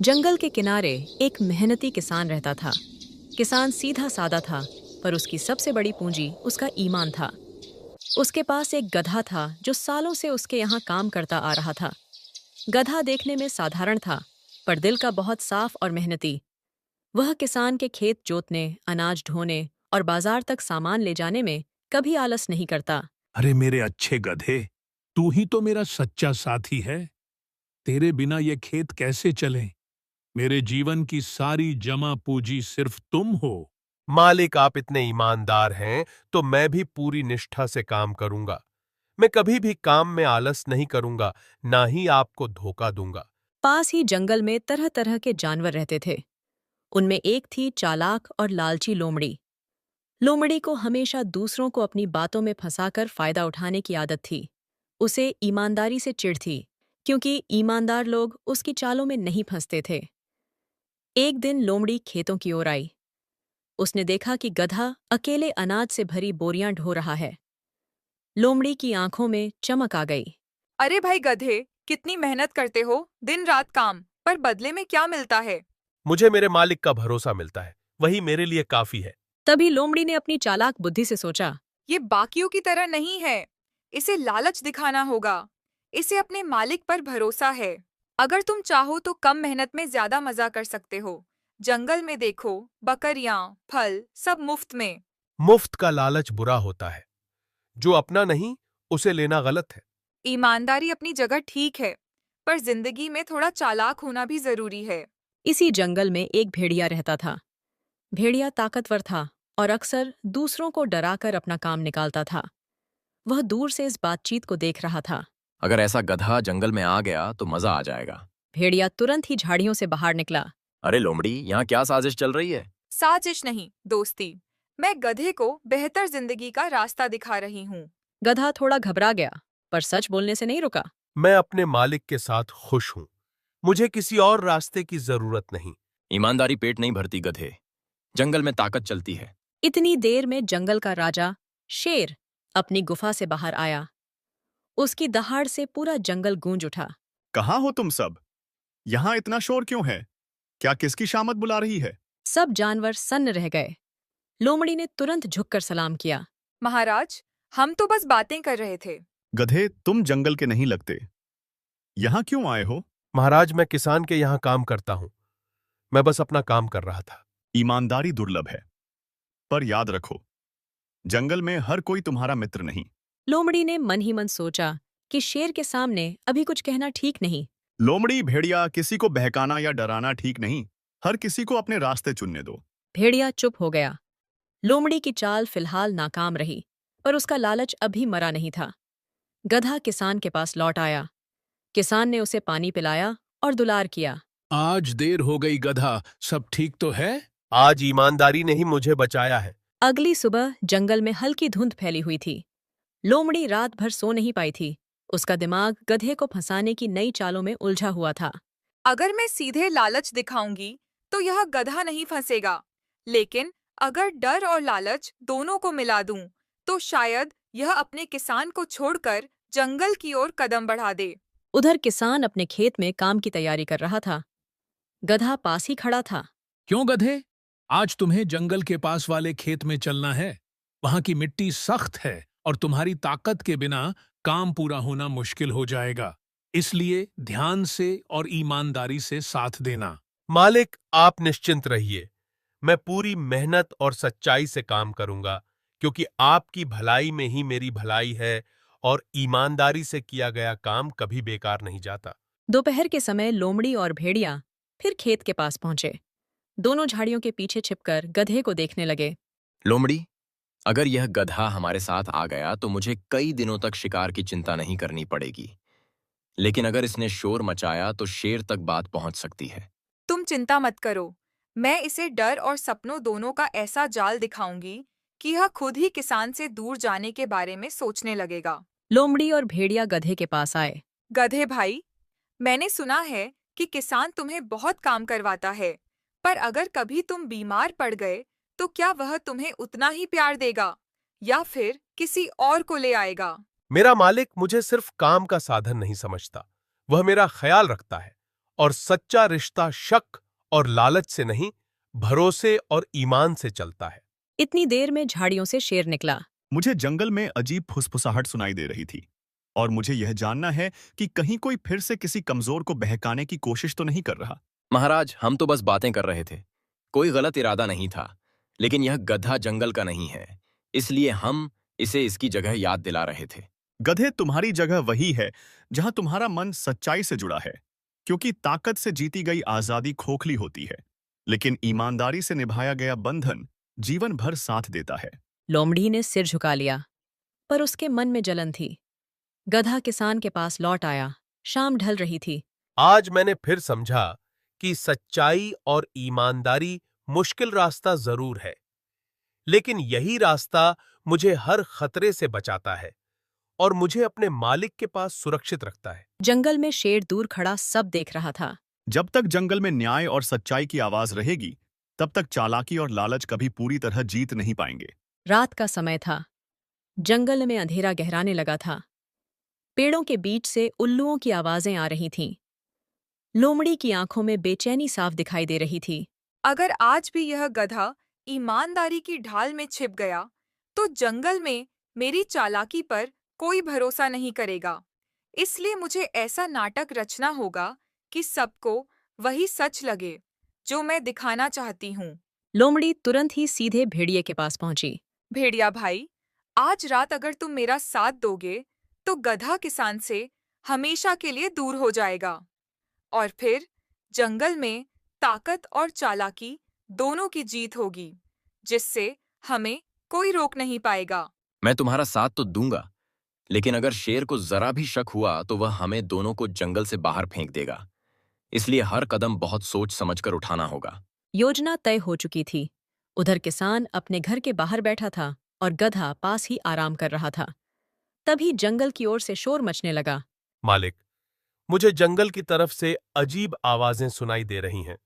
जंगल के किनारे एक मेहनती किसान रहता था। किसान सीधा सादा था, पर उसकी सबसे बड़ी पूंजी उसका ईमान था। उसके पास एक गधा था जो सालों से उसके यहाँ काम करता आ रहा था। गधा देखने में साधारण था, पर दिल का बहुत साफ और मेहनती। वह किसान के खेत जोतने, अनाज ढोने और बाजार तक सामान ले जाने में कभी आलस नहीं करता। अरे मेरे अच्छे गधे, तू ही तो मेरा सच्चा साथी है। तेरे बिना ये खेत कैसे चले? मेरे जीवन की सारी जमा पूंजी सिर्फ तुम हो। मालिक, आप इतने ईमानदार हैं तो मैं भी पूरी निष्ठा से काम करूंगा। मैं कभी भी काम में आलस नहीं करूंगा, ना ही आपको धोखा दूंगा। पास ही जंगल में तरह तरह के जानवर रहते थे। उनमें एक थी चालाक और लालची लोमड़ी। लोमड़ी को हमेशा दूसरों को अपनी बातों में फंसाकर फायदा उठाने की आदत थी। उसे ईमानदारी से चिढ़ थी, क्योंकि ईमानदार लोग उसकी चालों में नहीं फंसते थे। एक दिन लोमड़ी खेतों की ओर आई। उसने देखा कि गधा अकेले अनाज से भरी बोरियां ढो रहा है। लोमड़ी की आंखों में चमक आ गई। अरे भाई गधे, कितनी मेहनत करते हो, दिन रात काम, पर बदले में क्या मिलता है? मुझे मेरे मालिक का भरोसा मिलता है, वही मेरे लिए काफी है। तभी लोमड़ी ने अपनी चालाक बुद्धि से सोचा। ये बाकियों की तरह नहीं है। इसे लालच दिखाना होगा। इसे अपने मालिक पर भरोसा है। अगर तुम चाहो तो कम मेहनत में ज्यादा मजा कर सकते हो। जंगल में देखो, बकरियां, फल सब मुफ्त में। मुफ्त का लालच बुरा होता है। जो अपना नहीं, उसे लेना गलत है। ईमानदारी अपनी जगह ठीक है, पर जिंदगी में थोड़ा चालाक होना भी जरूरी है। इसी जंगल में एक भेड़िया रहता था। भेड़िया ताकतवर था और अक्सर दूसरों को डराकर अपना काम निकालता था। वह दूर से इस बातचीत को देख रहा था। अगर ऐसा गधा जंगल में आ गया तो मजा आ जाएगा। भेड़िया तुरंत ही झाड़ियों से बाहर निकला। अरे लोमड़ी, यहाँ क्या साजिश चल रही है? साजिश नहीं, दोस्ती। मैं गधे को बेहतर जिंदगी का रास्ता दिखा रही हूँ। गधा थोड़ा घबरा गया, पर सच बोलने से नहीं रुका। मैं अपने मालिक के साथ खुश हूं। मुझे किसी और रास्ते की जरूरत नहीं। ईमानदारी पेट नहीं भरती गधे, जंगल में ताकत चलती है। इतनी देर में जंगल का राजा शेर अपनी गुफा से बाहर आया। उसकी दहाड़ से पूरा जंगल गूंज उठा। कहाँ हो तुम सब? यहाँ इतना शोर क्यों है? क्या किसकी शामत बुला रही है? सब जानवर सन्न रह गए। लोमड़ी ने तुरंत झुककर सलाम किया। महाराज, हम तो बस बातें कर रहे थे। गधे, तुम जंगल के नहीं लगते। यहाँ क्यों आए हो? महाराज, मैं किसान के यहाँ काम करता हूं। मैं बस अपना काम कर रहा था। ईमानदारी दुर्लभ है, पर याद रखो, जंगल में हर कोई तुम्हारा मित्र नहीं। लोमड़ी ने मन ही मन सोचा कि शेर के सामने अभी कुछ कहना ठीक नहीं। लोमड़ी, भेड़िया, किसी को बहकाना या डराना ठीक नहीं। हर किसी को अपने रास्ते चुनने दो। भेड़िया चुप हो गया। लोमड़ी की चाल फिलहाल नाकाम रही, पर उसका लालच अभी मरा नहीं था। गधा किसान के पास लौट आया। किसान ने उसे पानी पिलाया और दुलार किया। आज देर हो गई गधा, सब ठीक तो है? आज ईमानदारी ने ही मुझे बचाया है। अगली सुबह जंगल में हल्की धुंध फैली हुई थी। लोमड़ी रात भर सो नहीं पाई थी। उसका दिमाग गधे को फंसाने की नई चालों में उलझा हुआ था। अगर मैं सीधे लालच दिखाऊंगी तो यह गधा नहीं फंसेगा, लेकिन अगर डर और लालच दोनों को मिला दूं तो शायद यह अपने किसान को छोड़कर जंगल की ओर कदम बढ़ा दे। उधर किसान अपने खेत में काम की तैयारी कर रहा था। गधा पास ही खड़ा था। क्यों गधे, आज तुम्हें जंगल के पास वाले खेत में चलना है। वहां की मिट्टी सख्त है और तुम्हारी ताकत के बिना काम पूरा होना मुश्किल हो जाएगा। इसलिए ध्यान से और ईमानदारी से साथ देना। मालिक, आप निश्चिंत रहिए। मैं पूरी मेहनत और सच्चाई से काम करूंगा, क्योंकि आपकी भलाई में ही मेरी भलाई है और ईमानदारी से किया गया काम कभी बेकार नहीं जाता। दोपहर के समय लोमड़ी और भेड़िया फिर खेत के पास पहुंचे। दोनों झाड़ियों के पीछे छिपकर गधे को देखने लगे। लोमड़ी, अगर यह गधा हमारे साथ आ गया तो मुझे कई दिनों तक शिकार की चिंता नहीं करनी पड़ेगी। लेकिन अगर इसने शोर मचाया तो शेर तक बात पहुंच सकती है। तुम चिंता मत करो। मैं इसे डर और सपनों दोनों का ऐसा जाल दिखाऊंगी कि यह खुद ही किसान से दूर जाने के बारे में सोचने लगेगा। लोमड़ी और भेड़िया गधे के पास आए। गधे भाई, मैंने सुना है कि किसान तुम्हें बहुत काम करवाता है, पर अगर कभी तुम बीमार पड़ गए तो क्या वह तुम्हें उतना ही प्यार देगा या फिर किसी और को ले आएगा? मेरा मालिक मुझे सिर्फ काम का साधन नहीं समझता, वह मेरा ख्याल रखता है और सच्चा रिश्ता शक और लालच से नहीं, भरोसे और ईमान से चलता है। इतनी देर में झाड़ियों से शेर निकला। मुझे जंगल में अजीब फुसफुसाहट सुनाई दे रही थी और मुझे यह जानना है कि कहीं कोई फिर से किसी कमजोर को बहकाने की कोशिश तो नहीं कर रहा। महाराज, हम तो बस बातें कर रहे थे। कोई गलत इरादा नहीं था, लेकिन यह गधा जंगल का नहीं है, इसलिए हम इसे इसकी जगह याद दिला रहे थे। गधे, तुम्हारी जगह वही है जहां तुम्हारा मन सच्चाई से जुड़ा है, क्योंकि ताकत से जीती गई आजादी खोखली होती है, लेकिन ईमानदारी से निभाया गया बंधन जीवन भर साथ देता है। लोमड़ी ने सिर झुका लिया, पर उसके मन में जलन थी। गधा किसान के पास लौट आया। शाम ढल रही थी। आज मैंने फिर समझा कि सच्चाई और ईमानदारी मुश्किल रास्ता जरूर है, लेकिन यही रास्ता मुझे हर खतरे से बचाता है और मुझे अपने मालिक के पास सुरक्षित रखता है। जंगल में शेर दूर खड़ा सब देख रहा था। जब तक जंगल में न्याय और सच्चाई की आवाज रहेगी, तब तक चालाकी और लालच कभी पूरी तरह जीत नहीं पाएंगे। रात का समय था। जंगल में अंधेरा गहराने लगा था। पेड़ों के बीच से उल्लुओं की आवाजें आ रही थीं। लोमड़ी की आंखों में बेचैनी साफ दिखाई दे रही थी। अगर आज भी यह गधा ईमानदारी की ढाल में छिप गया, तो जंगल में मेरी चालाकी पर कोई भरोसा नहीं करेगा। इसलिए मुझे ऐसा नाटक रचना होगा कि सबको वही सच लगे जो मैं दिखाना चाहती हूँ। लोमड़ी तुरंत ही सीधे भेड़िए के पास पहुंची। भेड़िया भाई, आज रात अगर तुम मेरा साथ दोगे, तो गधा किसान से हमेशा के लिए दूर हो जाएगा और फिर जंगल में ताकत और चालाकी दोनों की जीत होगी, जिससे हमें कोई रोक नहीं पाएगा। मैं तुम्हारा साथ तो दूंगा, लेकिन अगर शेर को जरा भी शक हुआ तो वह हमें दोनों को जंगल से बाहर फेंक देगा। इसलिए हर कदम बहुत सोच समझकर उठाना होगा। योजना तय हो चुकी थी। उधर किसान अपने घर के बाहर बैठा था और गधा पास ही आराम कर रहा था। तभी जंगल की ओर से शोर मचने लगा। मालिक, मुझे जंगल की तरफ से अजीब आवाजें सुनाई दे रही हैं।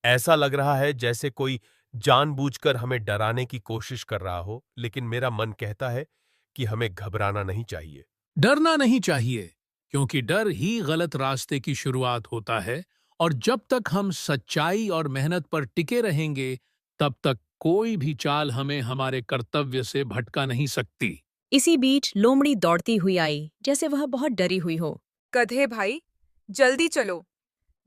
ऐसा लग रहा है जैसे कोई जानबूझकर हमें डराने की कोशिश कर रहा हो, लेकिन मेरा मन कहता है कि हमें घबराना नहीं चाहिए। डरना नहीं चाहिए, क्योंकि डर ही गलत रास्ते की शुरुआत होता है और जब तक हम सच्चाई और मेहनत पर टिके रहेंगे, तब तक कोई भी चाल हमें हमारे कर्तव्य से भटका नहीं सकती। इसी बीच लोमड़ी दौड़ती हुई आई, जैसे वह बहुत डरी हुई हो। गधे भाई, जल्दी चलो,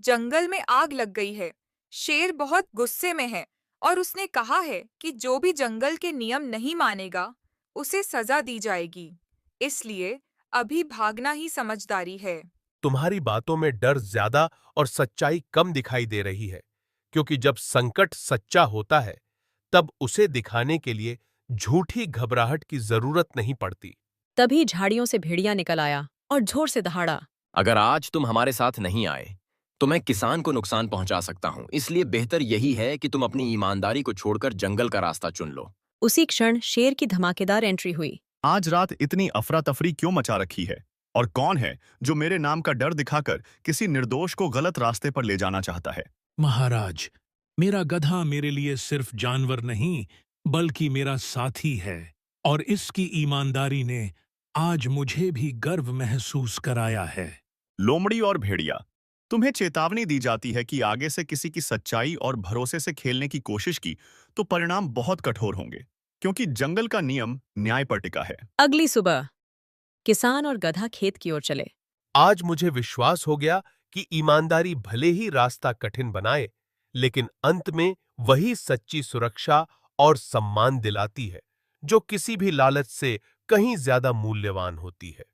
जंगल में आग लग गई है। शेर बहुत गुस्से में है और उसने कहा है कि जो भी जंगल के नियम नहीं मानेगा, उसे सजा दी जाएगी। इसलिए अभी भागना ही समझदारी है। तुम्हारी बातों में डर ज्यादा और सच्चाई कम दिखाई दे रही है, क्योंकि जब संकट सच्चा होता है, तब उसे दिखाने के लिए झूठी घबराहट की जरूरत नहीं पड़ती। तभी झाड़ियों से भेड़िया निकल आया और जोर से दहाड़ा। अगर आज तुम हमारे साथ नहीं आए तो मैं किसान को नुकसान पहुंचा सकता हूं, इसलिए बेहतर यही है कि तुम अपनी ईमानदारी को छोड़कर जंगल का रास्ता चुन लो। उसी क्षण शेर की धमाकेदार एंट्री हुई। आज रात इतनी अफरा तफरी क्यों मचा रखी है? और कौन है जो मेरे नाम का डर दिखाकर किसी निर्दोष को गलत रास्ते पर ले जाना चाहता है? महाराज, मेरा गधा मेरे लिए सिर्फ जानवर नहीं, बल्कि मेरा साथी है, और इसकी ईमानदारी ने आज मुझे भी गर्व महसूस कराया है। लोमड़ी और भेड़िया, तुम्हें चेतावनी दी जाती है कि आगे से किसी की सच्चाई और भरोसे से खेलने की कोशिश की तो परिणाम बहुत कठोर होंगे, क्योंकि जंगल का नियम न्याय पर टिका है। अगली सुबह किसान और गधा खेत की ओर चले। आज मुझे विश्वास हो गया कि ईमानदारी भले ही रास्ता कठिन बनाए, लेकिन अंत में वही सच्ची सुरक्षा और सम्मान दिलाती है, जो किसी भी लालच से कहीं ज्यादा मूल्यवान होती है।